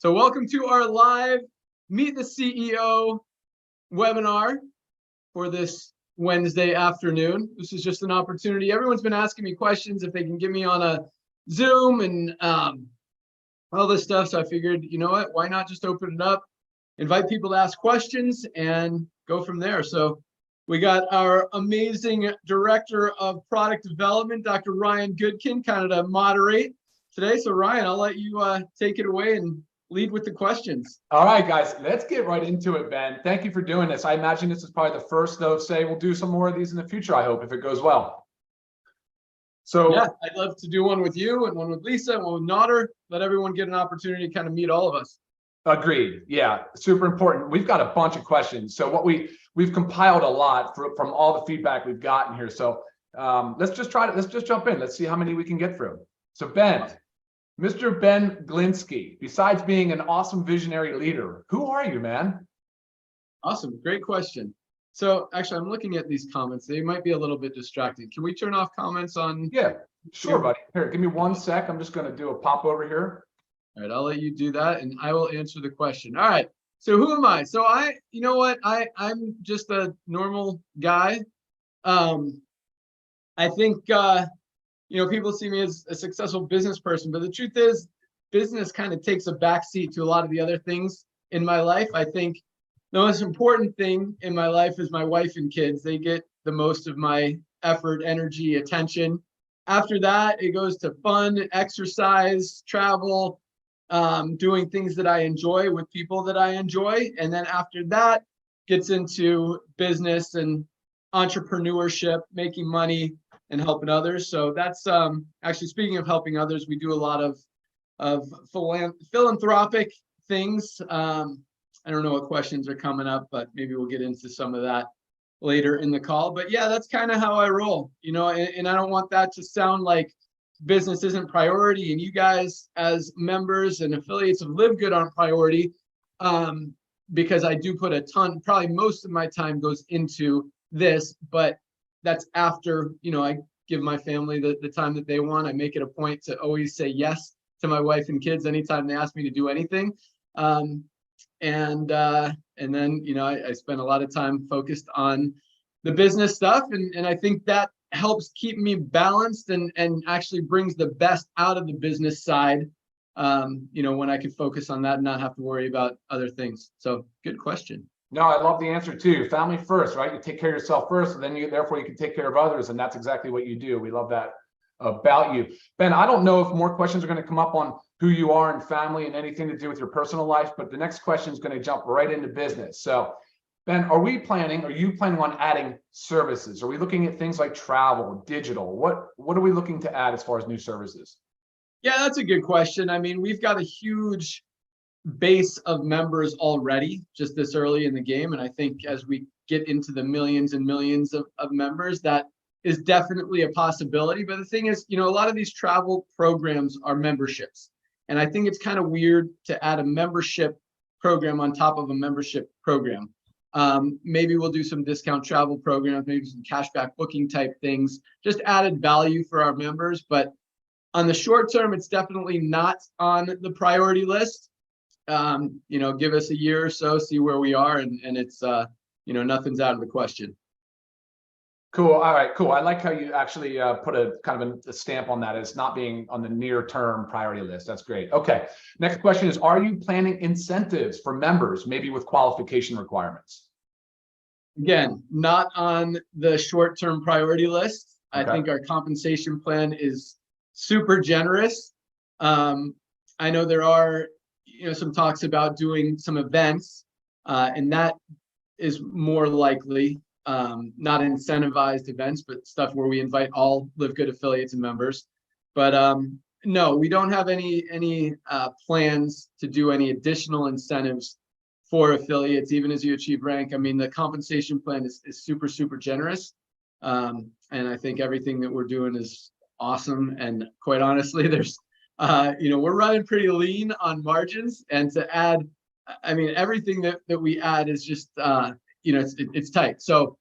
So welcome to our live Meet the CEO webinar for this Wednesday afternoon. This is just an opportunity. Everyone's been asking me questions if they can get me on a Zoom and all this stuff. So I figured, you know what, why not just open it up, invite people to ask questions and go from there. So we got our amazing Director of Product Development, Dr. Ryan Goodkin, kind of to moderate today. So Ryan, I'll let you take it away and lead with the questions. All right, guys, let's get right into it, Ben. Thank you for doing this. I imagine this is probably the first of, say, we'll do some more of these in the future, I hope, if it goes well. So yeah, I'd love to do one with you and one with Lisa and one with Nodder. Let everyone get an opportunity to kind of meet all of us. Agreed. Yeah, super important. We've got a bunch of questions. So what we've compiled a lot from all the feedback we've gotten here. So let's just jump in. Let's see how many we can get through. So Ben, Mr. Ben Glinsky, besides being an awesome visionary leader, who are you, man? Awesome. Great question. So actually, I'm looking at these comments. They might be a little bit distracting. Can we turn off comments on? Yeah, sure, buddy. Here, give me 1 sec. I'm just going to do a pop over here. All right, I'll let you do that and I will answer the question. All right. So who am I? So you know what? I'm just a normal guy. I think, people see me as a successful business person, but the truth is business kind of takes a backseat to a lot of the other things in my life. I think the most important thing in my life is my wife and kids. They get the most of my effort, energy, attention. After that, it goes to fun, exercise, travel, doing things that I enjoy with people that I enjoy. And then after that, gets into business and entrepreneurship, making money and helping others. So that's actually, speaking of helping others, we do a lot of philanthropic things. I don't know what questions are coming up, but maybe we'll get into some of that later in the call. But yeah, that's kind of how I roll, and I don't want that to sound like business isn't priority and you guys as members and affiliates of LiveGood aren't priority, because I do put a ton, probably most of my time goes into this, but that's after, I give my family the time that they want. I make it a point to always say yes to my wife and kids anytime they ask me to do anything. And then, I spend a lot of time focused on the business stuff. And I think that helps keep me balanced and actually brings the best out of the business side, when I can focus on that and not have to worry about other things. So good question. No, I love the answer too. Family first, right? You take care of yourself first, and then therefore you can take care of others. And that's exactly what you do. We love that about you. Ben, I don't know if more questions are going to come up on who you are and family and anything to do with your personal life, but the next question is going to jump right into business. So Ben, are you planning on adding services? Are we looking at things like travel, digital? What are we looking to add as far as new services? Yeah, that's a good question. I mean, we've got a huge base of members already just this early in the game. And I think as we get into the millions and millions of members, that is definitely a possibility. But the thing is, a lot of these travel programs are memberships. And I think it's kind of weird to add a membership program on top of a membership program. Maybe we'll do some discount travel programs, maybe some cashback booking type things, just added value for our members. But on the short term, it's definitely not on the priority list. Give us a year or so, see where we are, and it's nothing's out of the question. Cool. All right, cool. I like how you actually put a kind of a stamp on that as not being on the near term priority list. That's great. Okay. Next question is, are you planning incentives for members, maybe with qualification requirements? Again, not on the short term priority list. Okay. I think our compensation plan is super generous. I know there are some talks about doing some events, and that is more likely. Not incentivized events, but stuff where we invite all LiveGood affiliates and members. But no, we don't have any plans to do any additional incentives for affiliates, even as you achieve rank. I mean, the compensation plan is super, super generous. And I think everything that we're doing is awesome. And quite honestly, there's, we're running pretty lean on margins, and to add, I mean, everything that we add is just, it's tight. So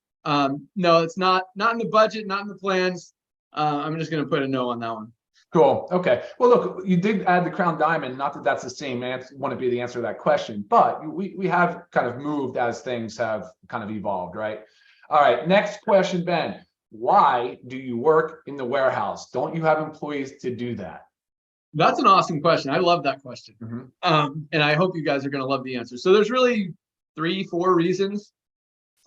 no, it's not in the budget, not in the plans. I'm just going to put a no on that one. Cool. Okay. Well, look, you did add the crown diamond. Not that that's the same answer, want to be the answer to that question, but we have kind of moved as things have kind of evolved, right? All right. Next question, Ben. Why do you work in the warehouse? Don't you have employees to do that? That's an awesome question. I love that question. And I hope you guys are going to love the answer. So there's really 3-4 reasons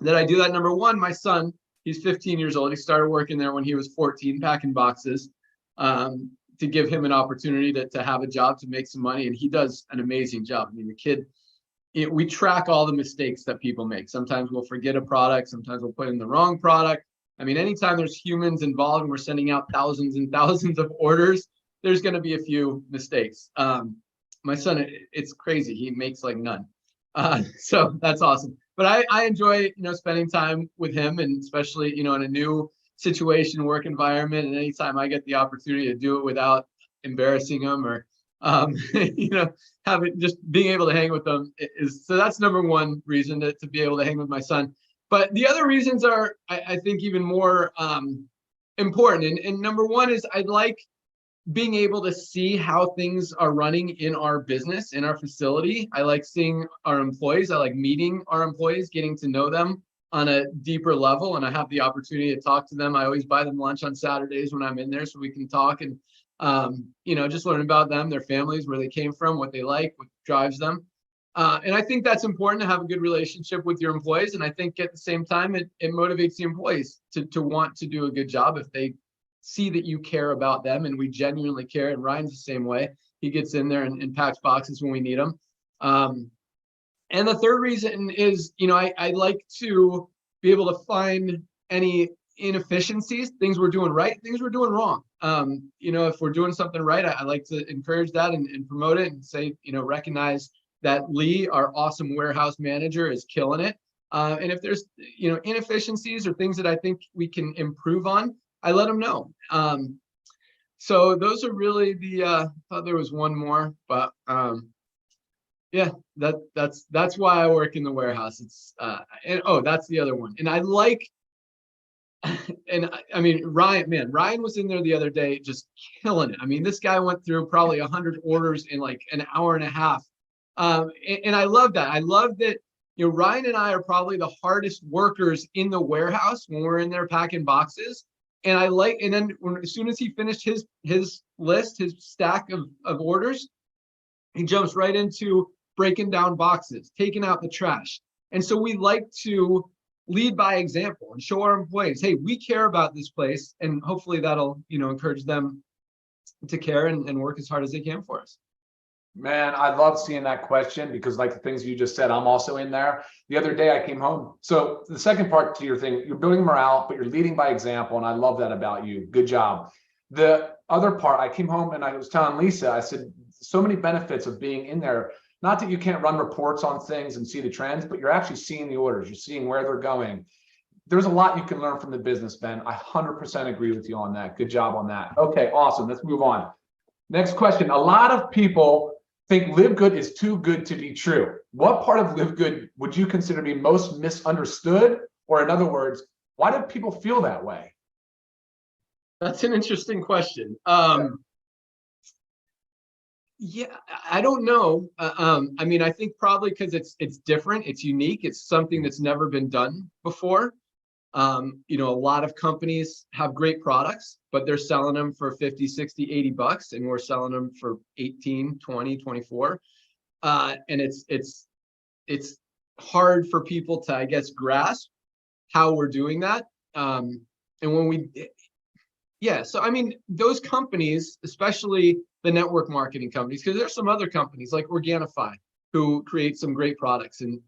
that I do that. Number one, my son, he's 15 years old. He started working there when he was 14, packing boxes, to give him an opportunity to have a job, to make some money. And he does an amazing job. I mean, the kid, we track all the mistakes that people make. Sometimes we'll forget a product. Sometimes we'll put in the wrong product. I mean, anytime there's humans involved and we're sending out thousands and thousands of orders, there's going to be a few mistakes. My son, it's crazy. He makes like none. So that's awesome. But I enjoy, spending time with him, and especially, in a new situation, work environment. And anytime I get the opportunity to do it without embarrassing him or, having just being able to hang with them so that's number one reason to be able to hang with my son. But the other reasons are, I think, even more important. And number one is I like being able to see how things are running in our business, in our facility. I like seeing our employees. I like meeting our employees, getting to know them on a deeper level. And I have the opportunity to talk to them. I always buy them lunch on Saturdays when I'm in there so we can talk and, just learn about them, their families, where they came from, what they like, what drives them. And I think that's important, to have a good relationship with your employees. And I think at the same time, it motivates the employees to want to do a good job if they see that you care about them, and we genuinely care. And Ryan's the same way. He gets in there and packs boxes when we need them. And the third reason is, I like to be able to find any inefficiencies, things we're doing right, things we're doing wrong. If we're doing something right, I like to encourage that and promote it and say, recognize that Lee, our awesome warehouse manager, is killing it. And if there's, inefficiencies or things that I think we can improve on, I let them know. So those are really I thought there was one more, but yeah, that's why I work in the warehouse. It's that's the other one. And I like, and I mean, Ryan was in there the other day just killing it. I mean, this guy went through probably 100 orders in like an hour and a half. And I love that. I love that, Ryan and I are probably the hardest workers in the warehouse when we're in there packing boxes. And then as soon as he finished his list, his stack of orders, he jumps right into breaking down boxes, taking out the trash. And so we like to lead by example and show our employees, hey, we care about this place. And hopefully that'll, encourage them to care and work as hard as they can for us. Man, I love seeing that question, because like the things you just said, I'm also in there. The other day I came home. So the second part to your thing, you're building morale, but you're leading by example. And I love that about you. Good job. The other part, I came home and I was telling Lisa, I said, so many benefits of being in there. Not that you can't run reports on things and see the trends, but you're actually seeing the orders. You're seeing where they're going. There's a lot you can learn from the business, Ben. I 100% agree with you on that. Good job on that. Okay, awesome. Let's move on. Next question. A lot of people think LiveGood is too good to be true. What part of LiveGood would you consider to be most misunderstood? Or in other words, why do people feel that way? That's an interesting question. Yeah, I don't know. I mean, I think probably because it's different, it's unique, it's something that's never been done before. A lot of companies have great products, but they're selling them for 50, 60, 80 bucks, and we're selling them for 18, 20, 24. And it's hard for people to, I guess, grasp how we're doing that. And when so I mean, those companies, especially the network marketing companies, because there's some other companies like Organifi who create some great products, and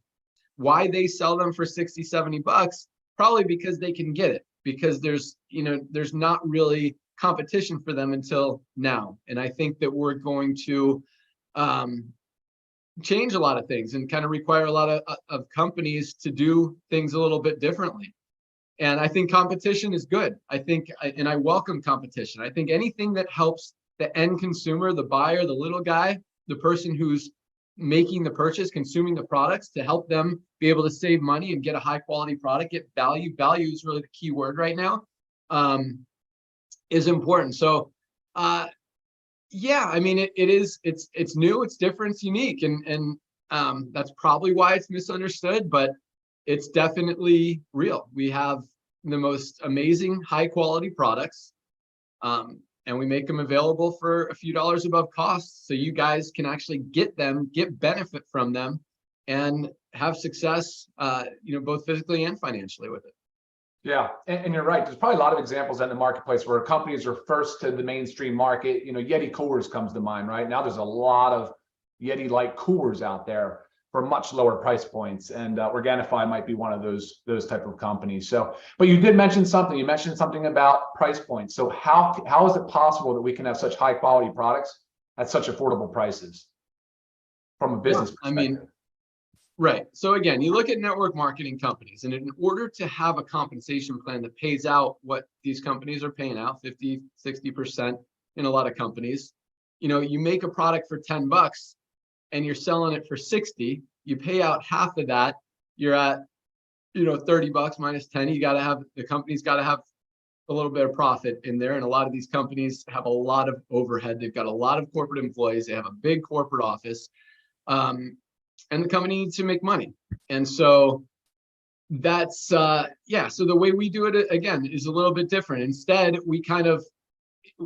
why they sell them for 60, 70 bucks, probably because they can get it, because there's not really competition for them until now. And I think that we're going to change a lot of things and kind of require a lot of companies to do things a little bit differently. And I think competition is good. And I welcome competition. I think anything that helps the end consumer, the buyer, the little guy, the person who's making the purchase, consuming the products, to help them be able to save money and get a high quality product, get value. Value is really the key word right now, is important. So Yeah, I mean, it's new, it's different, it's unique, and that's probably why it's misunderstood, but it's definitely real. We have the most amazing high quality products, and we make them available for a few dollars above cost, so you guys can actually get them, get benefit from them, and have success, both physically and financially with it. Yeah, and you're right. There's probably a lot of examples in the marketplace where companies are first to the mainstream market. Yeti coolers comes to mind, right? Now there's a lot of Yeti-like coolers out there for much lower price points, and Organifi might be one of those type of companies. So, but you did mention something. You mentioned something about price points. So how is it possible that we can have such high quality products at such affordable prices from a business perspective? I mean, right. So again, you look at network marketing companies, and in order to have a compensation plan that pays out what these companies are paying out, 50, 60% in a lot of companies, you make a product for $10 and you're selling it for 60, you pay out half of that, you're at, $30 minus 10, the company's got to have a little bit of profit in there. And a lot of these companies have a lot of overhead. They've got a lot of corporate employees. They have a big corporate office. And the company needs to make money. And so that's, so the way we do it, again, is a little bit different. Instead,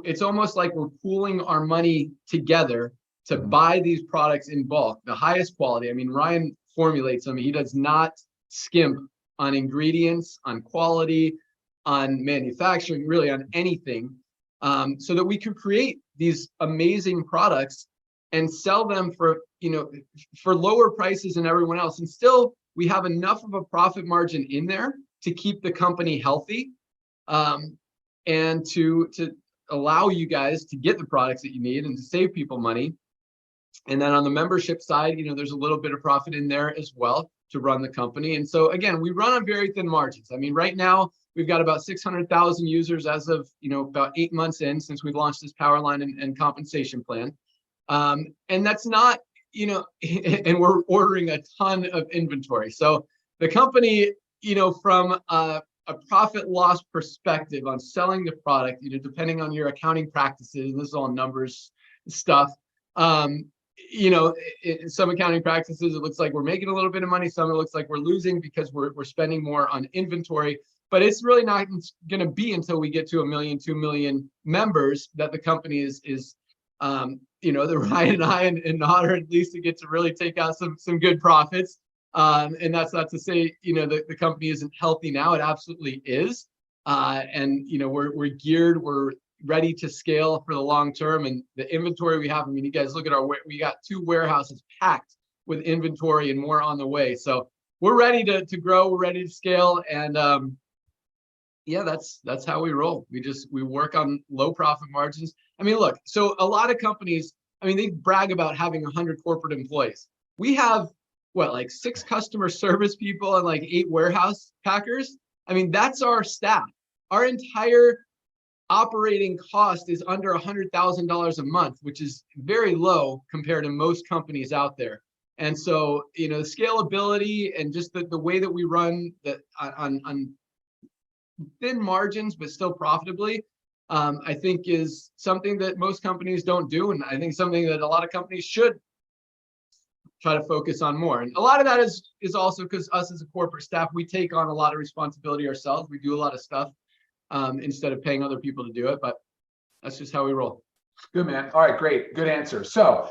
it's almost like we're pooling our money together to buy these products in bulk, the highest quality. I mean, Ryan formulates them. He does not skimp on ingredients, on quality, on manufacturing, really on anything, so that we can create these amazing products and sell them for lower prices than everyone else. And still, we have enough of a profit margin in there to keep the company healthy, and to allow you guys to get the products that you need and to save people money. And then on the membership side, there's a little bit of profit in there as well to run the company. And so again, we run on very thin margins. I mean, right now we've got about 600,000 users as of about 8 months in since we've launched this power line and compensation plan. And that's not, and we're ordering a ton of inventory. So the company, from a profit loss perspective on selling the product, depending on your accounting practices, this is all numbers stuff. In some accounting practices, it looks like we're making a little bit of money. Some it looks like we're losing because we're spending more on inventory. But it's really not going to be until we get to 1 million, 2 million members that the company is the Ryan and I and Otter at least to get to really take out some good profits. And that's not to say, the company isn't healthy now. It absolutely is. And, we're geared, we're ready to scale for the long term. And the inventory we have, I mean, you guys look at we got 2 warehouses packed with inventory and more on the way. So we're ready to grow. We're ready to scale. And that's how we roll. We work on low profit margins. I mean, look, so a lot of companies, they brag about having 100 corporate employees. We have like 6 customer service people and like 8 warehouse packers. That's our staff. Our entire operating cost is under $100,000 a month, which is very low compared to most companies out there. And so, scalability and just the way that we run on thin margins, but still profitably, I think is something that most companies don't do. And I think something that a lot of companies should try to focus on more. And a lot of that is also because us as a corporate staff, we take on a lot of responsibility ourselves. We do a lot of stuff instead of paying other people to do it, but that's just how we roll. Good, man. All right, great. Good answer. So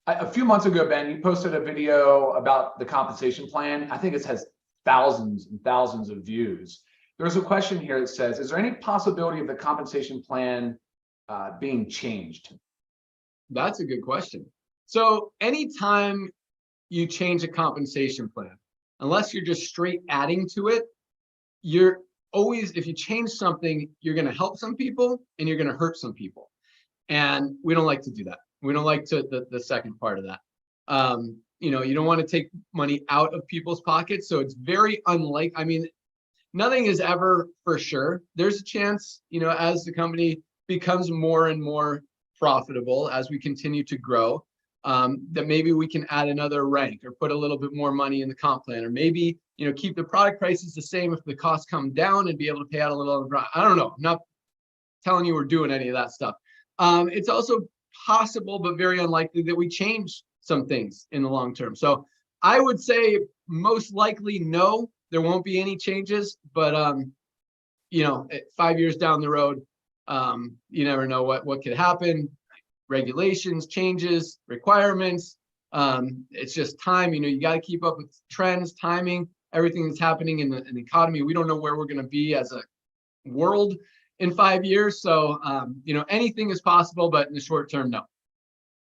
a few months ago, Ben, you posted a video about the compensation plan. I think it has thousands and thousands of views. There's a question here that says, is there any possibility of the compensation plan being changed? That's a good question. So anytime you change a compensation plan, unless you're just straight adding to it, you're always, if you change something, you're going to help some people and you're going to hurt some people. And we don't like to do that. We don't like the second part of that. You don't want to take money out of people's pockets. So it's very unlikely. Nothing is ever for sure. There's a chance, as the company becomes more and more profitable, as we continue to grow, that maybe we can add another rank or put a little bit more money in the comp plan, or maybe, keep the product prices the same if the costs come down and be able to pay out a little. I don't know. I'm not telling you we're doing any of that stuff. It's also possible, but very unlikely that we change some things in the long term. So I would say most likely, no, there won't be any changes, but, 5 years down the road, you never know what could happen. Regulations, changes, requirements. It's just time. You got to keep up with trends, timing, everything that's happening in the economy. We don't know where we're going to be as a world in 5 years. So, anything is possible, but in the short term, no.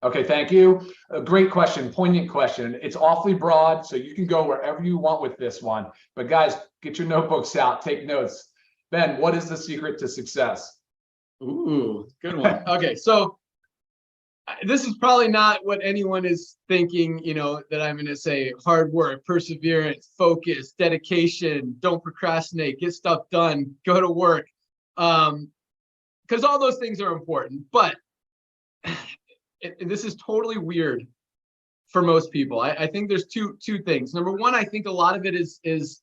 Okay, thank you. A great question, poignant question. It's awfully broad, so you can go wherever you want with this one. But guys, get your notebooks out, take notes. Ben, what is the secret to success? Ooh, good one. Okay, so this is probably not what anyone is thinking, that I'm going to say: hard work, perseverance, focus, dedication, don't procrastinate, get stuff done, go to work. Because all those things are important, but this is totally weird for most people. I think there's two things. Number one, I think a lot of it is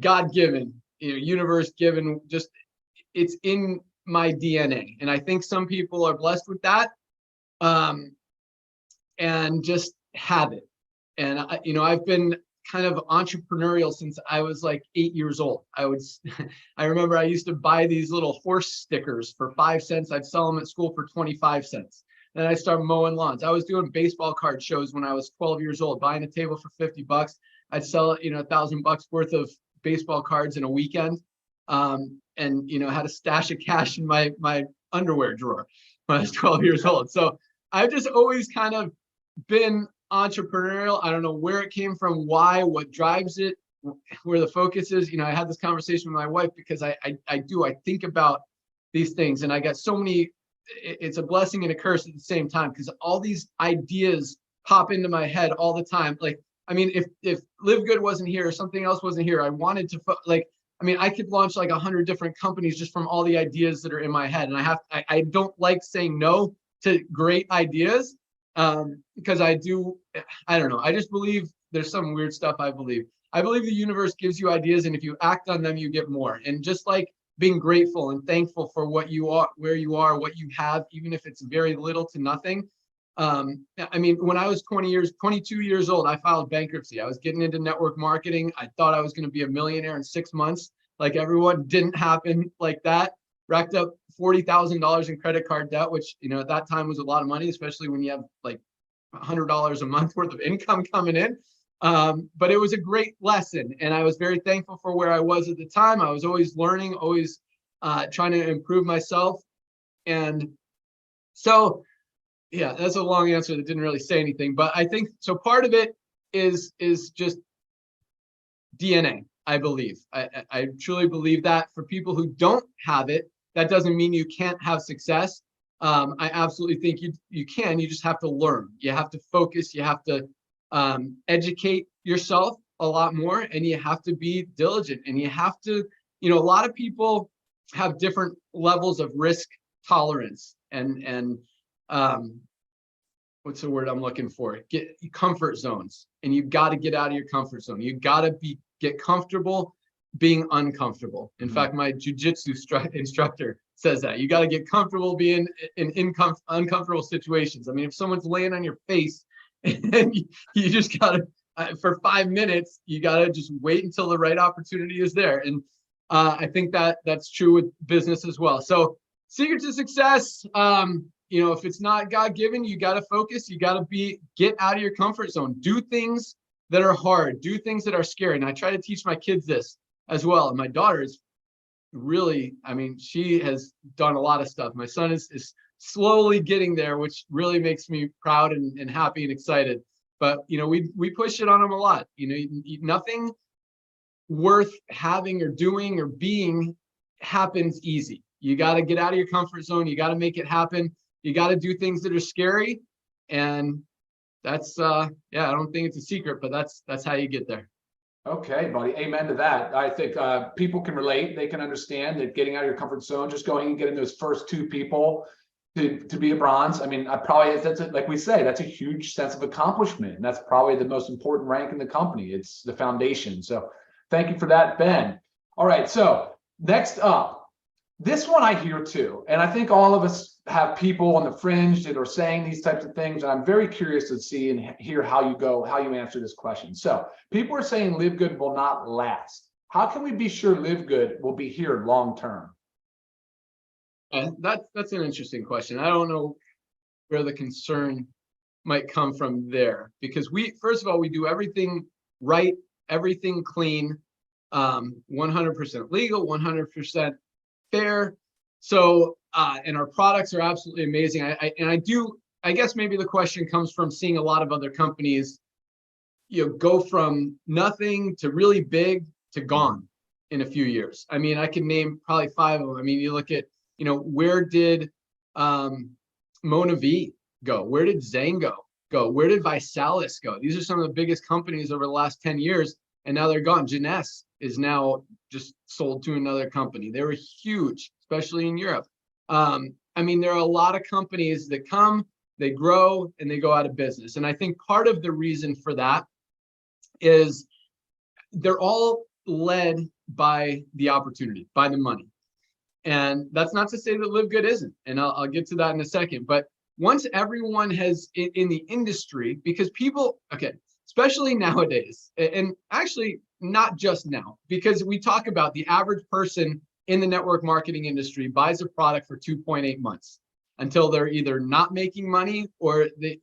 God-given, universe given, just it's in my DNA. And I think some people are blessed with that, and just have it. And I've been kind of entrepreneurial since I was like 8 years old. I remember I used to buy these little horse stickers for 5 cents. I'd sell them at school for 25 cents. Then I started mowing lawns. I was doing baseball card shows when I was 12 years old, buying a table for $50. I'd sell $1,000 worth of baseball cards in a weekend. And had a stash of cash in my underwear drawer when I was 12 years old. So I've just always kind of been entrepreneurial. I don't know where it came from, why, what drives it, where the focus is. I had this conversation with my wife because I think about these things, and I got so many. It's a blessing and a curse at the same time, because all these ideas pop into my head all the time. Like, if LiveGood wasn't here or something else wasn't here, I wanted to I could launch like 100 different companies just from all the ideas that are in my head. And I don't like saying no to great ideas, because I don't know. I just believe there's some weird stuff. I believe the universe gives you ideas, and if you act on them, you get more. And just like being grateful and thankful for what you are, where you are, what you have, even if it's very little to nothing. When I was 22 years old, I filed bankruptcy. I was getting into network marketing. I thought I was going to be a millionaire in 6 months. Like everyone, didn't happen like that. Racked up $40,000 in credit card debt, which, at that time was a lot of money, especially when you have like $100 a month worth of income coming in. But it was a great lesson, and I was very thankful for where I was at the time. I was always learning, always trying to improve myself. And so, yeah, that's a long answer that didn't really say anything, but I think so. Part of it is just DNA. I believe. I truly believe that. For people who don't have it, that doesn't mean you can't have success. I absolutely think you can. You just have to learn. You have to focus. You have to educate yourself a lot more, and you have to be diligent, and you have to, a lot of people have different levels of risk tolerance and what's the word I'm looking for? Get comfort zones. And you've got to get out of your comfort zone. You've got to get comfortable being uncomfortable. In fact, my jujitsu instructor says that you got to get comfortable being in uncomfortable situations. If someone's laying on your face, and you just got to, for 5 minutes, you got to just wait until the right opportunity is there. And I think that's true with business as well. So secret to success, if it's not God-given, you got to focus. You got to get out of your comfort zone. Do things that are hard. Do things that are scary. And I try to teach my kids this as well. And my daughter is really, she has done a lot of stuff. My son is slowly getting there, which really makes me proud and happy and excited. But, we push it on him a lot. Nothing worth having or doing or being happens easy. You got to get out of your comfort zone. You got to make it happen. You got to do things that are scary. And that's, I don't think it's a secret, but that's how you get there. Okay, buddy. Amen to that. I think people can relate. They can understand that getting out of your comfort zone, just going and getting those first 2 people to be a bronze. Like we say, that's a huge sense of accomplishment. And that's probably the most important rank in the company. It's the foundation. So thank you for that, Ben. All right. So next up, This one I hear too, and I think all of us have people on the fringe that are saying these types of things, and I'm very curious to see and hear how you answer this question. So people are saying Live Good will not last. How can we be sure Live Good will be here long term? That's an interesting question. I don't know where the concern might come from there, because first of all, we do everything right, everything clean, 100% legal, 100% fair. So, and our products are absolutely amazing. I guess maybe the question comes from seeing a lot of other companies, go from nothing to really big to gone in a few years. I mean, I can name probably 5 of them. I mean, you look at, where did Mona V go? Where did Zango go? Where did Visalis go? These are some of the biggest companies over the last 10 years, and now they're gone. Jeunesse is now just sold to another company. They were huge, especially in Europe. I mean, there are a lot of companies that come, they grow, and they go out of business. And I think part of the reason for that is they're all led by the opportunity, by the money. And that's not to say that Live Good isn't, and I'll get to that in a second. But once everyone has in the industry, because people, okay, especially nowadays, and actually not just now, because we talk about the average person in the network marketing industry buys a product for 2.8 months until they're either not making money or they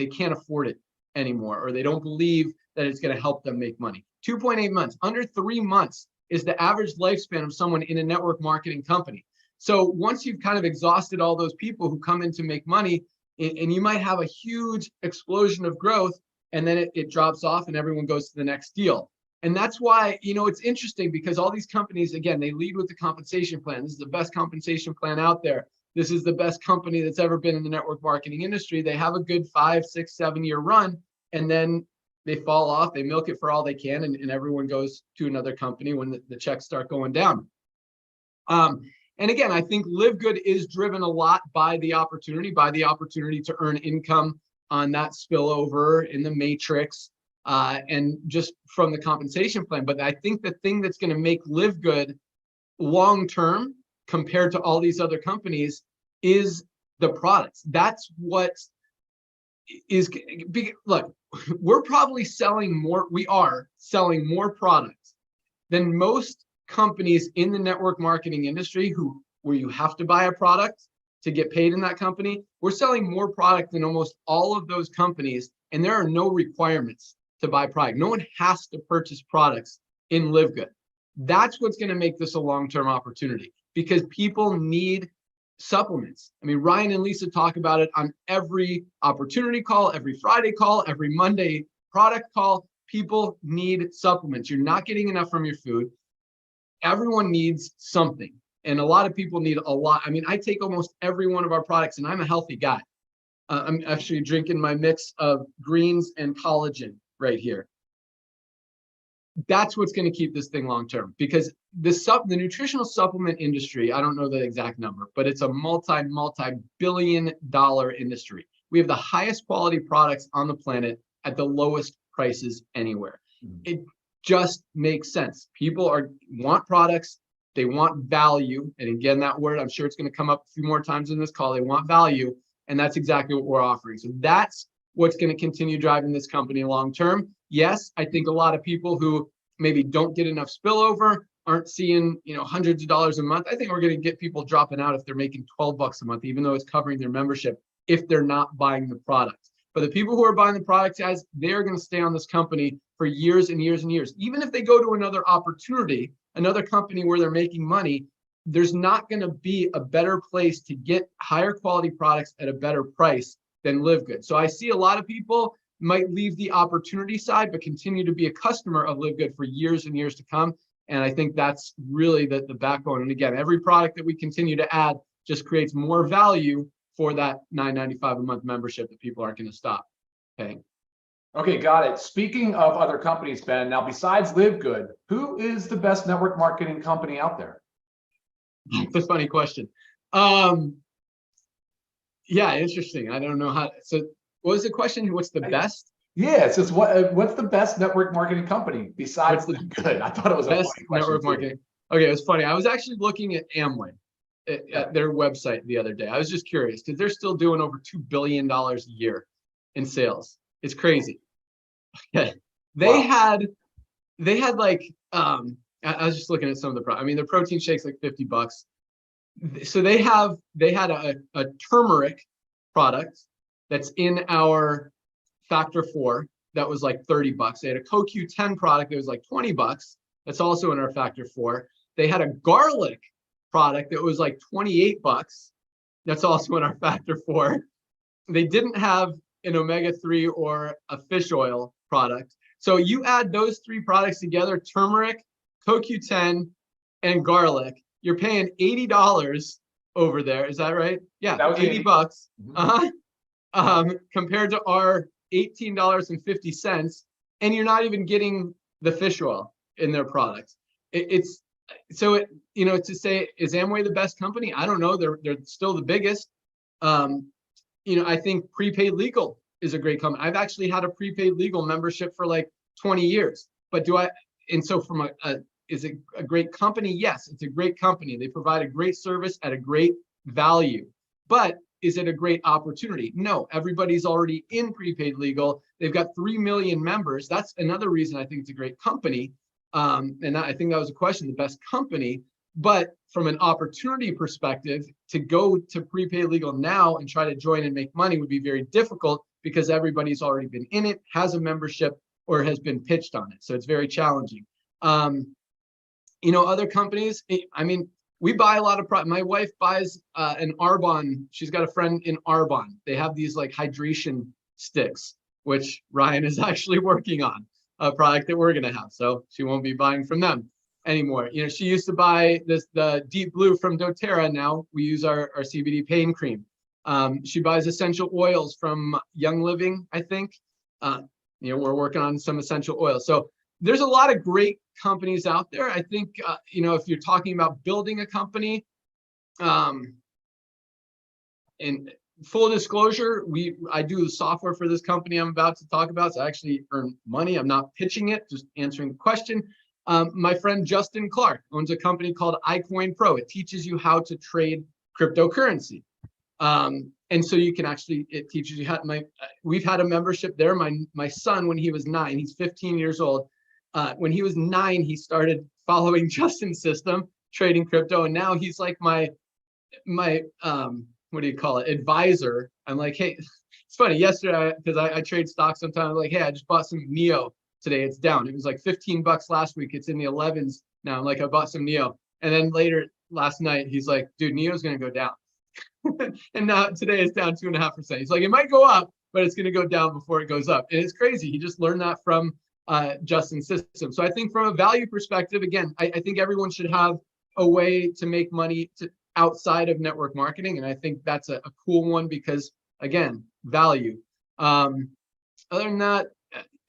can't afford it anymore, or they don't believe that it's going to help them make money. 2.8 months, under 3 months is the average lifespan of someone in a network marketing company. So once you've kind of exhausted all those people who come in to make money, and you might have a huge explosion of growth, and then it drops off and everyone goes to the next deal. And that's why, it's interesting, because all these companies, again, they lead with the compensation plan. This is the best compensation plan out there. This is the best company that's ever been in the network marketing industry. They have a good 5, 6, 7-year run, and then they fall off, they milk it for all they can, and everyone goes to another company when the checks start going down. And again, I think Live Good is driven a lot by the opportunity to earn income on that spillover in the matrix, and just from the compensation plan. But I think the thing that's going to make Live Good long term compared to all these other companies is the products. That's what is, look, we're probably selling more, we are selling more products than most companies in the network marketing industry where you have to buy a product to get paid in that company. We're selling more product than almost all of those companies, and there are no requirements to buy product. No one has to purchase products in Live Good. That's what's going to make this a long-term opportunity, because people need supplements. I mean, Ryan and Lisa talk about it on every opportunity call, every Friday call, every Monday product call. People need supplements. You're not getting enough from your food. Everyone needs something. And a lot of people need a lot. I mean, I take almost every one of our products, and I'm a healthy guy. I'm actually drinking my mix of greens and collagen right here. That's what's going to keep this thing long term, because the nutritional supplement industry, I don't know the exact number, but it's a multi-billion dollar industry. We have the highest quality products on the planet at the lowest prices anywhere. It just makes sense. People want products, they want value, and again, that word, I'm sure it's going to come up a few more times in this call. They want value, and that's exactly what we're offering. So that's what's going to continue driving this company long term. Yes, I think a lot of people who maybe don't get enough spillover aren't seeing, hundreds of dollars a month. I think we're going to get people dropping out if they're making $12 a month, even though it's covering their membership, if they're not buying the product. But the people who are buying the products, guys, they're going to stay on this company for years and years and years. Even if they go to another opportunity, another company where they're making money, there's not going to be a better place to get higher quality products at a better price than Live Good. So I see a lot of people might leave the opportunity side, but continue to be a customer of Live Good for years and years to come. And I think that's really the backbone. And again, every product that we continue to add just creates more value for that $9.95 a month membership that people aren't going to stop paying. Okay, got it. Speaking of other companies, Ben, now besides Live Good, who is the best network marketing company out there? That's a funny question. Yeah, interesting. I don't know how. So what was the question? What's the best? Yeah, it says what's the best network marketing company besides Live Good? I thought it was a best funny question network too. marketing. Okay, it was funny. I was actually looking at Amway at their website the other day. I was just curious because they're still doing over $2 billion a year in sales. It's crazy. Okay. They Wow. had like I was just looking at some of the I mean, their protein shakes like $50. So they had a turmeric product that's in our factor 4 that was like $30. They had a CoQ10 product that was like $20. That's also in our factor 4. They had a garlic product that was like $28. That's also in our factor 4. They didn't have an omega-3 or a fish oil product. So you add those 3 products together, turmeric, CoQ10, and garlic, you're paying $80 over there. Is that right? Yeah, That was $80. Mhm. Compared to our $18.50, and you're not even getting the fish oil in their products. It's so to say, is Amway the best company? I don't know. They're still the biggest. I think prepaid legal is a great company. I've actually had a prepaid legal membership for like 20 years. But and so from is it a great company? Yes, it's a great company. They provide a great service at a great value. But is it a great opportunity? No, everybody's already in prepaid legal. They've got 3 million members. That's another reason I think it's a great company. And I think that was a question, the best company. But from an opportunity perspective, to go to prepaid legal now and try to join and make money would be very difficult because everybody's already been in it, has a membership, or has been pitched on it. So it's very challenging. Other companies, I mean, we buy a lot of product. My wife buys an Arbonne. She's got a friend in Arbonne. They have these like hydration sticks, which Ryan is actually working on, a product that we're going to have. So she won't be buying from them anymore. She used to buy the Deep Blue from doTERRA. Now we use our CBD pain cream. She buys essential oils from Young Living, I think. We're working on some essential oils. So there's a lot of great companies out there. I think, if you're talking about building a company, in full disclosure, I do the software for this company I'm about to talk about. So I actually earn money. I'm not pitching it, just answering the question. My friend Justin Clark owns a company called iCoin Pro. It teaches you how to trade cryptocurrency. And so you can it teaches you we've had a membership there. My son, when he was 9, he's 15 years old. When he was 9, he started following Justin's system, trading crypto. And now he's like my what do you call it? Advisor. I'm like, hey, it's funny. Yesterday, because I trade stocks sometimes, I'm like, hey, I just bought some NEO today. It's down. It was like $15 last week. It's in the 11s now. I'm like, I bought some NEO. And then later last night, he's like, dude, NEO's going to go down. And now today it's down 2.5%. He's like, it might go up, but it's going to go down before it goes up. And it's crazy. He just learned that from Justin's system. So I think from a value perspective, again, I think everyone should have a way to make money outside of network marketing. And I think that's a cool one because, again, value. Other than that,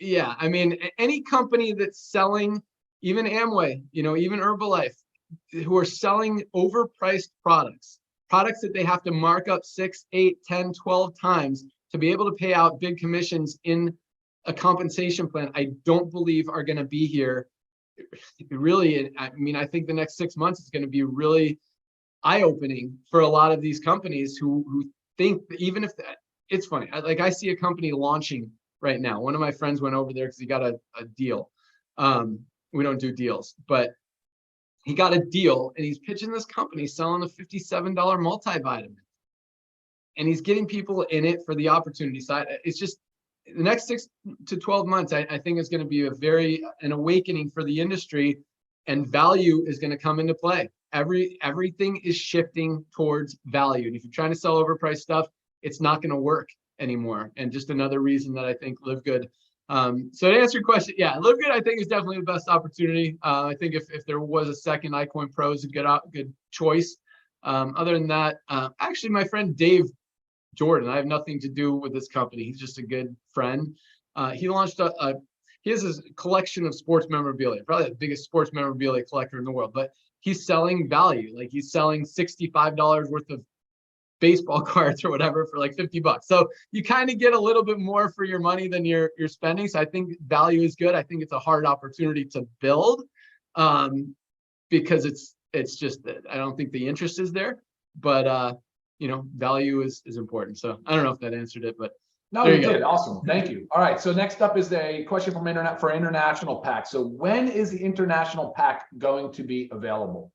yeah, I mean, any company that's selling, even Amway, even Herbalife, who are selling overpriced products that they have to mark up 6, 8, 10, 12 times to be able to pay out big commissions in a compensation plan, I don't believe are going to be here. Really, I mean, I think the next 6 months is going to be really eye-opening for a lot of these companies who think that even if it's funny, I see a company launching right now. One of my friends went over there because he got a deal. We don't do deals, but he got a deal and he's pitching this company selling a $57 multivitamin. And he's getting people in it for the opportunity side. It's just the next 6 to 12 months, I think is going to be an awakening for the industry, and value is going to come into play. Everything is shifting towards value. And if you're trying to sell overpriced stuff, it's not going to work anymore. And just another reason that I think LiveGood. So to answer your question, yeah, LiveGood I think is definitely the best opportunity. I think if there was a second, iCoin Pro is a good choice. Other than that, actually my friend Dave Jordan, I have nothing to do with this company. He's just a good friend. He launched he has a collection of sports memorabilia, probably the biggest sports memorabilia collector in the world, but he's selling value. Like he's selling $65 worth of baseball cards or whatever for like $50. So you kind of get a little bit more for your money than you're spending. So I think value is good. I think it's a hard opportunity to build. because it's just that I don't think the interest is there, but value is important. So I don't know if that answered it, but no, there you you go. did. Awesome. Thank you. All right. So next up is a question from international pack. So when is the international pack going to be available?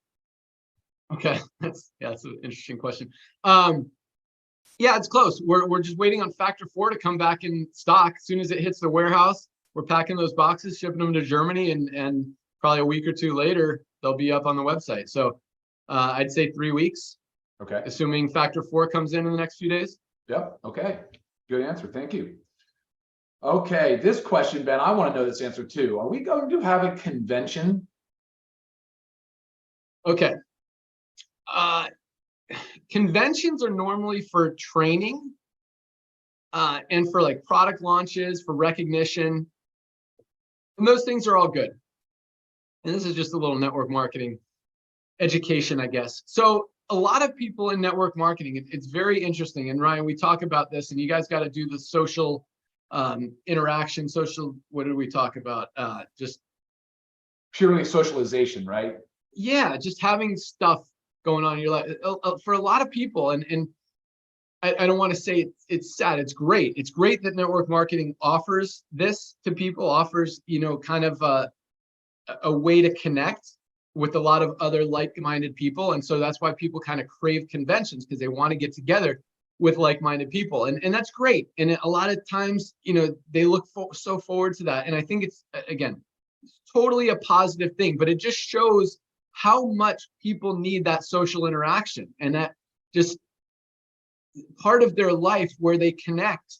Okay, that's an interesting question. Yeah, it's close. We're just waiting on Factor 4 to come back in stock. As soon as it hits the warehouse, we're packing those boxes, shipping them to Germany, and probably a week or two later, they'll be up on the website. So I'd say 3 weeks. Okay. Assuming Factor 4 comes in the next few days. Yep. Okay. Good answer. Thank you. Okay. This question, Ben, I want to know this answer too. Are we going to have a convention? Okay. Conventions are normally for training and for like product launches, for recognition. And those things are all good. And this is just a little network marketing education, I guess. So a lot of people in network marketing, it's very interesting. And Ryan, we talk about this, and you guys got to do the social interaction, what did we talk about? Just purely socialization, right? Yeah, just having stuff going on in your life for a lot of people. And I don't want to say it's sad. It's great. It's great that network marketing offers this to people, offers, kind of a way to connect with a lot of other like-minded people. And so that's why people kind of crave conventions, because they want to get together with like-minded people. And that's great. And a lot of times, they look so forward to that. And I think it's, again, totally a positive thing, but it just shows how much people need that social interaction, and that just part of their life where they connect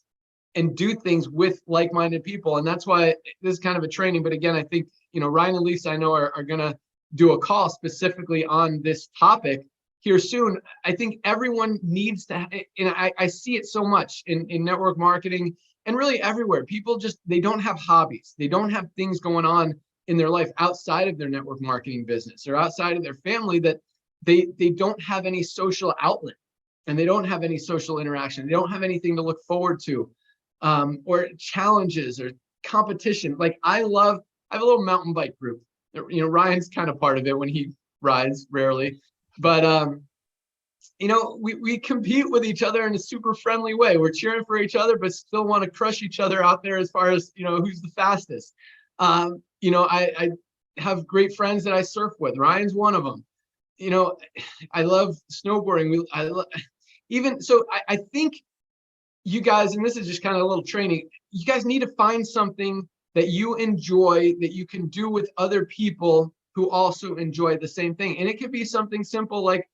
and do things with like-minded people. And that's why this is kind of a training. But again, I think, Ryan and Lisa, I know are going to do a call specifically on this topic here soon. I think everyone needs to, and I see it so much in network marketing and really everywhere. People they don't have hobbies. They don't have things going on in their life outside of their network marketing business or outside of their family, that they don't have any social outlet, and they don't have any social interaction. They don't have anything to look forward to, or challenges or competition. Like I have a little mountain bike group. Ryan's kind of part of it when he rides, rarely, but we compete with each other in a super friendly way. We're cheering for each other, but still want to crush each other out there as far as, who's the fastest. I have great friends that I surf with. Ryan's one of them. I love snowboarding. I think you guys, and this is just kind of a little training, you guys need to find something that you enjoy, that you can do with other people who also enjoy the same thing. And it could be something simple like,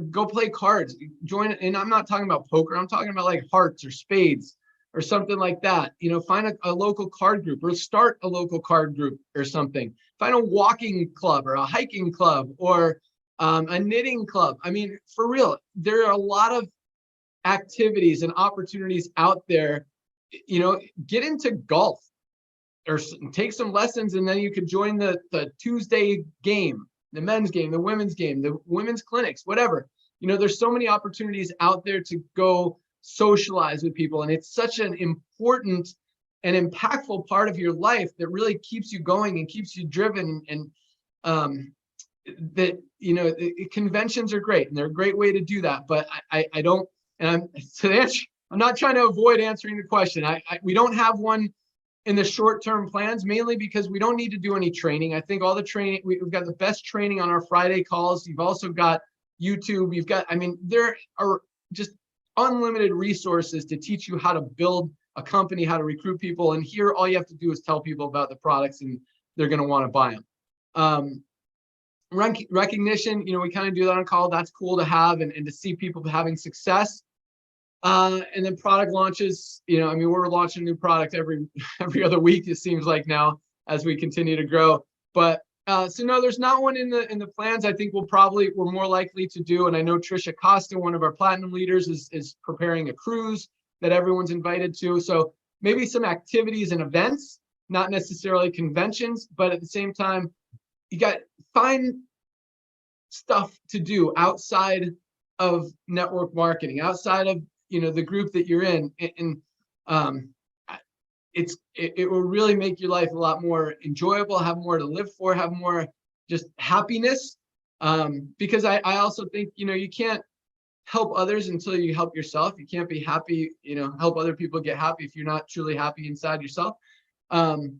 go play cards, join. And I'm not talking about poker. I'm talking about like hearts or spades or something like that. Find a local card group, or start a local card group or something. Find a walking club or a hiking club or a knitting club. I mean, for real, there are a lot of activities and opportunities out there. Get into golf or take some lessons, and then you could join the Tuesday game, the men's game, the women's game, the women's clinics, whatever. There's so many opportunities out there to go socialize with people. And it's such an important and impactful part of your life that really keeps you going and keeps you driven. And conventions are great, and they're a great way to do that. But I don't, and I'm not trying to avoid answering the question. We don't have one in the short-term plans, mainly because we don't need to do any training. I think all the training, we've got the best training on our Friday calls. You've also got YouTube. There are just unlimited resources to teach you how to build a company, how to recruit people. And here, all you have to do is tell people about the products, and they're going to want to buy them. Recognition, we kind of do that on call. That's cool to have, and to see people having success. And then product launches, we're launching a new product every other week, it seems like now, as we continue to grow. But so no, there's not one in the plans. I think we're more likely to do, and I know Trisha Costa, one of our platinum leaders, is preparing a cruise that everyone's invited to. So maybe some activities and events, not necessarily conventions, but at the same time, you got find stuff to do outside of network marketing, outside of the group that you're in, and it will really make your life a lot more enjoyable, have more to live for, have more just happiness. Because I also think, you can't help others until you help yourself. You can't be happy, help other people get happy if you're not truly happy inside yourself. And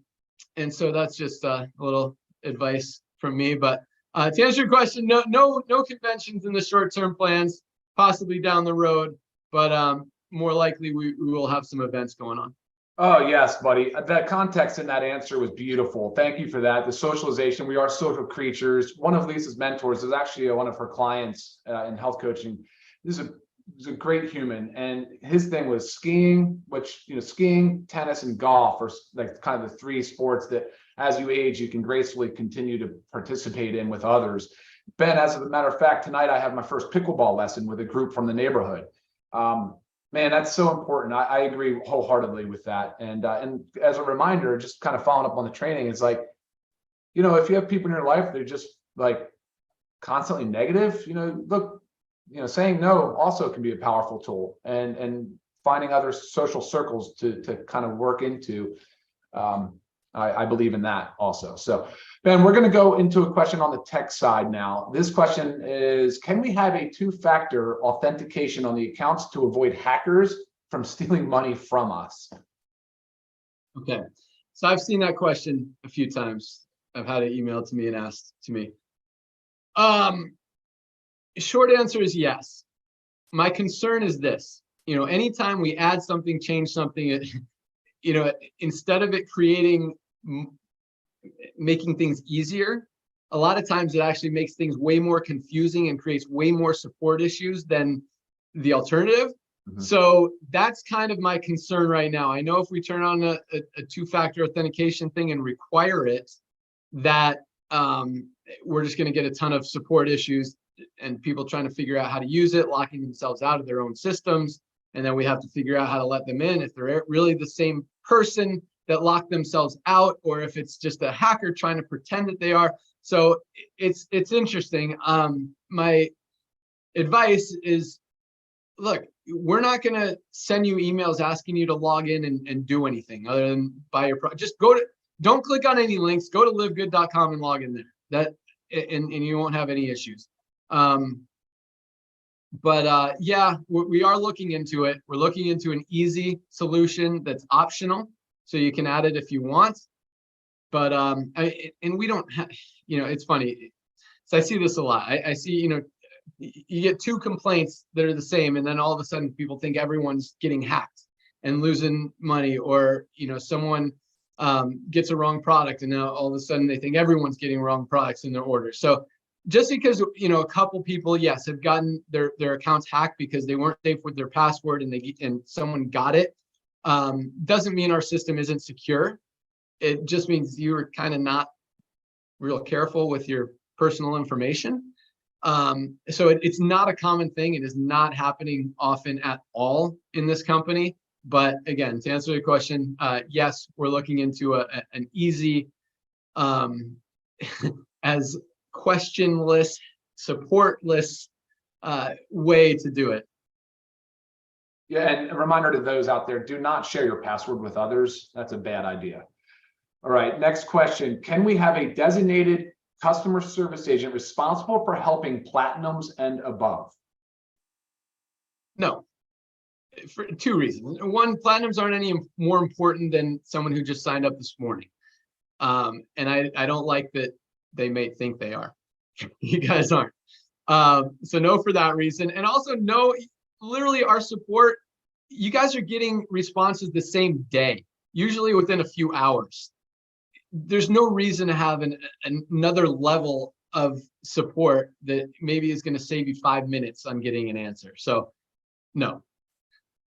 so that's just a little advice from me. But to answer your question, no conventions in the short-term plans, possibly down the road, but more likely we will have some events going on. Oh, yes, buddy. The context in that answer was beautiful. Thank you for that. The socialization, we are social creatures. One of Lisa's mentors is actually one of her clients in health coaching. This is a great human. And his thing was skiing, which, skiing, tennis, and golf are like kind of the three sports that as you age, you can gracefully continue to participate in with others. Ben, as a matter of fact, tonight I have my first pickleball lesson with a group from the neighborhood. Man, that's so important. I agree wholeheartedly with that. And as a reminder, just kind of following up on the training, it's like, if you have people in your life, they're just like constantly negative, look, saying no also can be a powerful tool, and finding other social circles to kind of work into. I believe in that also. So, Ben, we're going to go into a question on the tech side now. This question is, can we have a two-factor authentication on the accounts to avoid hackers from stealing money from us? Okay. So I've seen that question a few times. I've had it emailed to me and asked to me. Short answer is yes. My concern is this, anytime we add something, change something, instead of it making things easier, a lot of times it actually makes things way more confusing and creates way more support issues than the alternative. Mm-hmm. So that's kind of my concern right now. I know if we turn on a two-factor authentication thing and require it, that we're just going to get a ton of support issues and people trying to figure out how to use it, locking themselves out of their own systems. And then we have to figure out how to let them in if they're really the same person that locked themselves out, or if it's just a hacker trying to pretend that they are. So it's interesting. My advice is, look, we're not going to send you emails asking you to log in and do anything other than buy your product. Just don't click on any links, go to livegood.com and log in there. And you won't have any issues. But yeah, we are looking into it. We're looking into an easy solution that's optional, so you can add it if you want. But and we don't have, it's funny. So I see this a lot. I see, you get two complaints that are the same, and then all of a sudden people think everyone's getting hacked and losing money, or someone gets a wrong product, and now all of a sudden they think everyone's getting wrong products in their orders. So just because a couple people, yes, have gotten their accounts hacked because they weren't safe with their password and someone got it, doesn't mean our system isn't secure. It just means you were kind of not real careful with your personal information. So it's not a common thing. It is not happening often at all in this company. But again, to answer your question, yes, we're looking into an easy, as questionless, supportless way to do it. Yeah, and a reminder to those out there, do not share your password with others. That's a bad idea. All right, next question. Can we have a designated customer service agent responsible for helping platinums and above? No, for two reasons. One, platinums aren't any more important than someone who just signed up this morning. And I don't like that they may think they are. You guys aren't. So no for that reason. And also no, literally our support, you guys are getting responses the same day, usually within a few hours. There's no reason to have another level of support that maybe is going to save you 5 minutes on getting an answer. So no.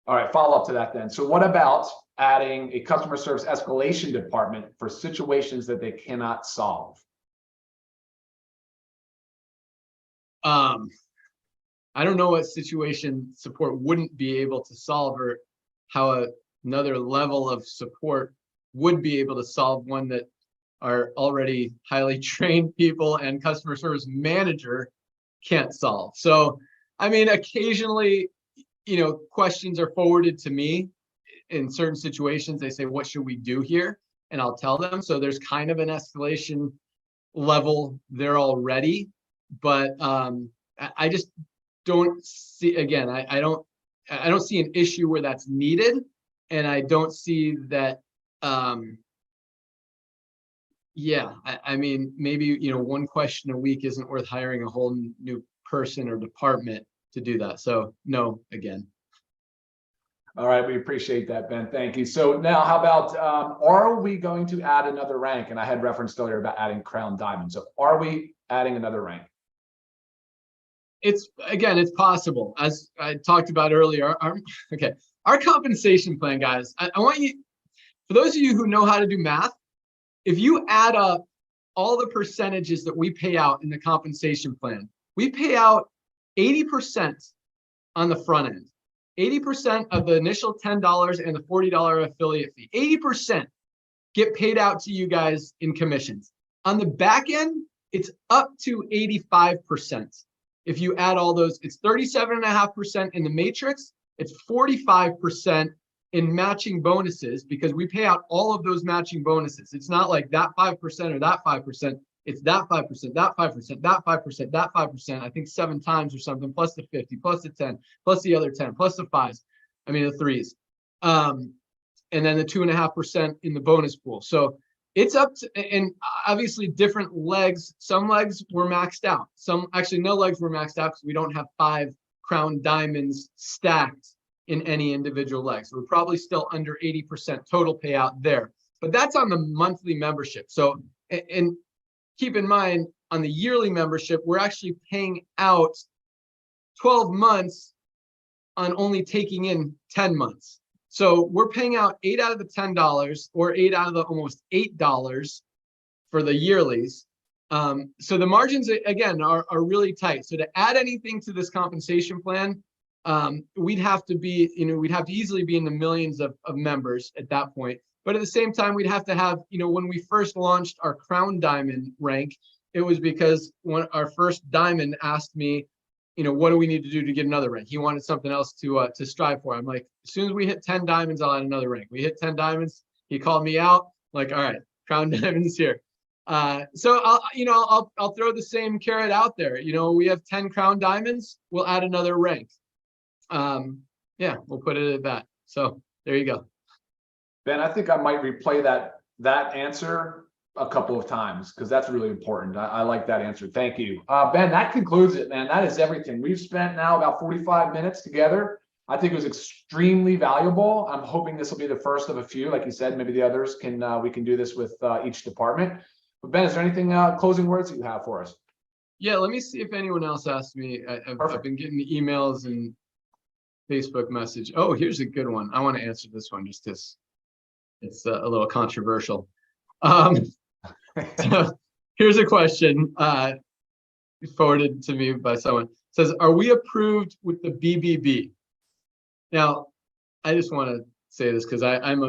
All right, follow up to that then. So what about adding a customer service escalation department for situations that they cannot solve? I don't know what situation support wouldn't be able to solve, or how another level of support would be able to solve one that our already highly trained people and customer service manager can't solve. So, I mean, occasionally, questions are forwarded to me in certain situations. They say, what should we do here? And I'll tell them. So there's kind of an escalation level there already. but I just don't see, again, I don't see an issue where that's needed, and I don't see that. Yeah, I mean, maybe, one question a week isn't worth hiring a whole new person or department to do that. So no, again. All right, we appreciate that, Ben. Thank you. So now, how about are we going to add another rank? And I had referenced earlier about adding crown diamond. So are we adding another rank? It's possible, as I talked about earlier. Our compensation plan, guys. I want you, for those of you who know how to do math, if you add up all the percentages that we pay out in the compensation plan, we pay out 80% on the front end. 80% of the initial $10 and the $40 affiliate fee. 80% get paid out to you guys in commissions. On the back end, it's up to 85%. If you add all those, it's 37.5% in the matrix. It's 45% in matching bonuses, because we pay out all of those matching bonuses. It's not like that 5% or that 5%. It's that 5%, that 5%, that 5%, that 5%. I think 7 times or something, plus the 50, plus the 10, plus the other 10, plus the 5s. I mean, the 3s. And then the 2.5% in the bonus pool. So it's up to, and obviously different legs. Some legs were maxed out. Some, actually no legs were maxed out, because we don't have 5 crown diamonds stacked in any individual leg. So we're probably still under 80% total payout there. But that's on the monthly membership. So, and keep in mind, on the yearly membership, we're actually paying out 12 months on only taking in 10 months. So we're paying out 8 out of the $10, or 8 out of the almost $8 for the yearlies. So the margins, again, are really tight. So to add anything to this compensation plan, we'd have to be, we'd have to easily be in the millions of members at that point. But at the same time, we'd have to have, when we first launched our crown diamond rank, it was because when our first diamond asked me, what do we need to do to get another rank? He wanted something else to strive for. I'm like, as soon as we hit 10 diamonds, I'll add another rank. We hit 10 diamonds. He called me out, like, all right, crown diamonds here. So I'll throw the same carrot out there. We have 10 crown diamonds. We'll add another rank. Yeah, we'll put it at that. So there you go. Ben, I think I might replay that answer a couple of times, because that's really important. I like that answer. Thank you. Ben, that concludes it, man. That is everything. We've spent now about 45 minutes together. I think it was extremely valuable. I'm hoping this will be the first of a few. Like you said, maybe the others we can do this with each department. But Ben, is there anything closing words that you have for us? Yeah, let me see if anyone else asked me. I've been getting the emails and Facebook message. Oh, here's a good one. I want to answer this one just because it's a little controversial. So here's a question forwarded to me by someone. It says, are we approved with the BBB? Now, I just want to say this because I'm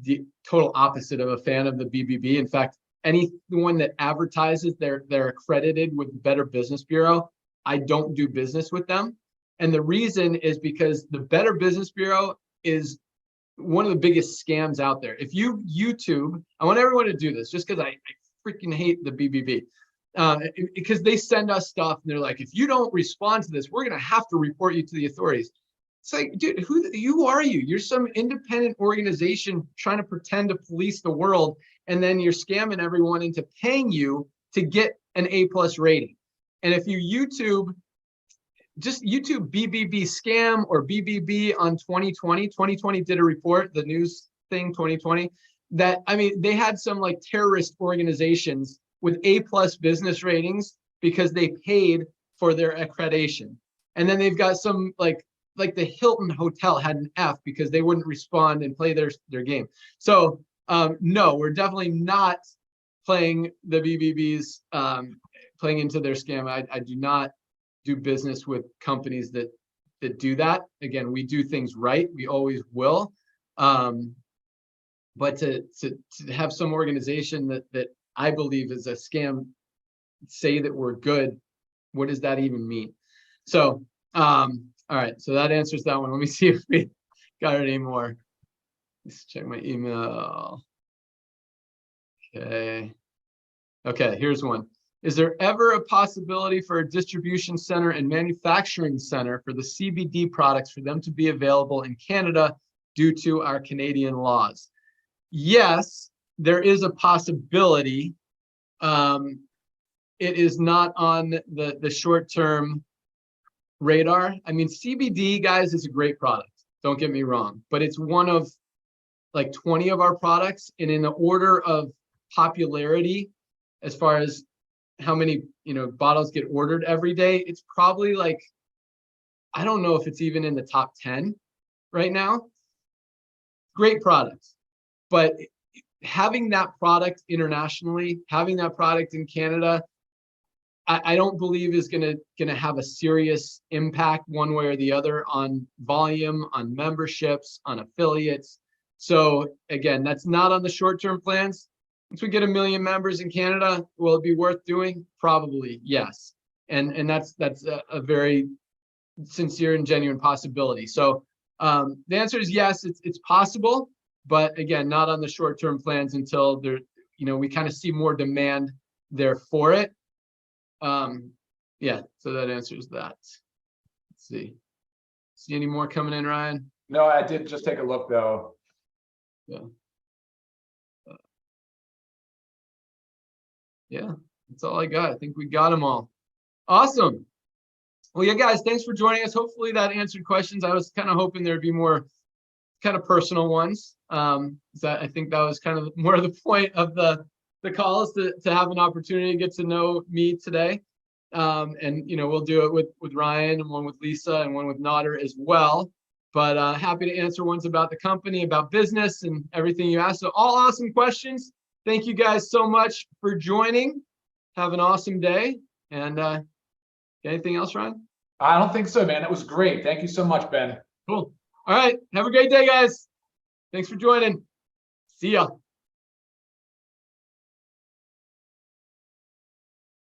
the total opposite of a fan of the BBB. In fact, anyone that advertises they're accredited with the Better Business Bureau, I don't do business with them. And the reason is because the Better Business Bureau is one of the biggest scams out there. If you YouTube, I want everyone to do this just because I freaking hate the BBB. Because they send us stuff and they're like, if you don't respond to this, we're going to have to report you to the authorities. It's like, dude, who are you? You're some independent organization trying to pretend to police the world, and then you're scamming everyone into paying you to get an A+ rating. And if you YouTube, just YouTube BBB scam or BBB on 2020. 2020 did a report, the news thing 2020, that, I mean, they had some like terrorist organizations with A+ business ratings because they paid for their accreditation. And then they've got some like the Hilton Hotel had an F because they wouldn't respond and play their game. So no, we're definitely not playing the BBBs, playing into their scam. I do not do business with companies that do that. Again, we do things right. We always will. But to have some organization that I believe is a scam say that we're good, what does that even mean? So, all right, so that answers that one. Let me see if we got any more. Let's check my email. Okay, here's one. Is there ever a possibility for a distribution center and manufacturing center for the CBD products for them to be available in Canada due to our Canadian laws? Yes, there is a possibility. It is not on the short-term radar. I mean, CBD, guys, is a great product. Don't get me wrong, but it's one of like 20 of our products, and in the order of popularity, as far as how many bottles get ordered every day, it's probably like, I don't know if it's even in the top 10 right now. Great products, but having that product internationally, having that product in Canada, I don't believe is gonna have a serious impact one way or the other on volume, on memberships, on affiliates. So again, that's not on the short-term plans. Once we get 1 million members in Canada, will it be worth doing? Probably, yes. And that's a very sincere and genuine possibility. So the answer is yes, it's possible, but again, not on the short-term plans until there, we kind of see more demand there for it. Yeah, so that answers that. Let's see any more coming in, Ryan? No, I did just take a look though. Yeah. Yeah, that's all I got. I think we got them all. Awesome. Well, yeah, guys, thanks for joining us. Hopefully that answered questions. I was kind of hoping there'd be more kind of personal ones. I think that was kind of more of the point of the call, is to have an opportunity to get to know me today. And we'll do it with Ryan, and one with Lisa, and one with Nodder as well. But happy to answer ones about the company, about business, and everything you asked. So all awesome questions. Thank you guys so much for joining. Have an awesome day. And anything else, Ryan? I don't think so, man. That was great. Thank you so much, Ben. Cool. All right. Have a great day, guys. Thanks for joining. See ya.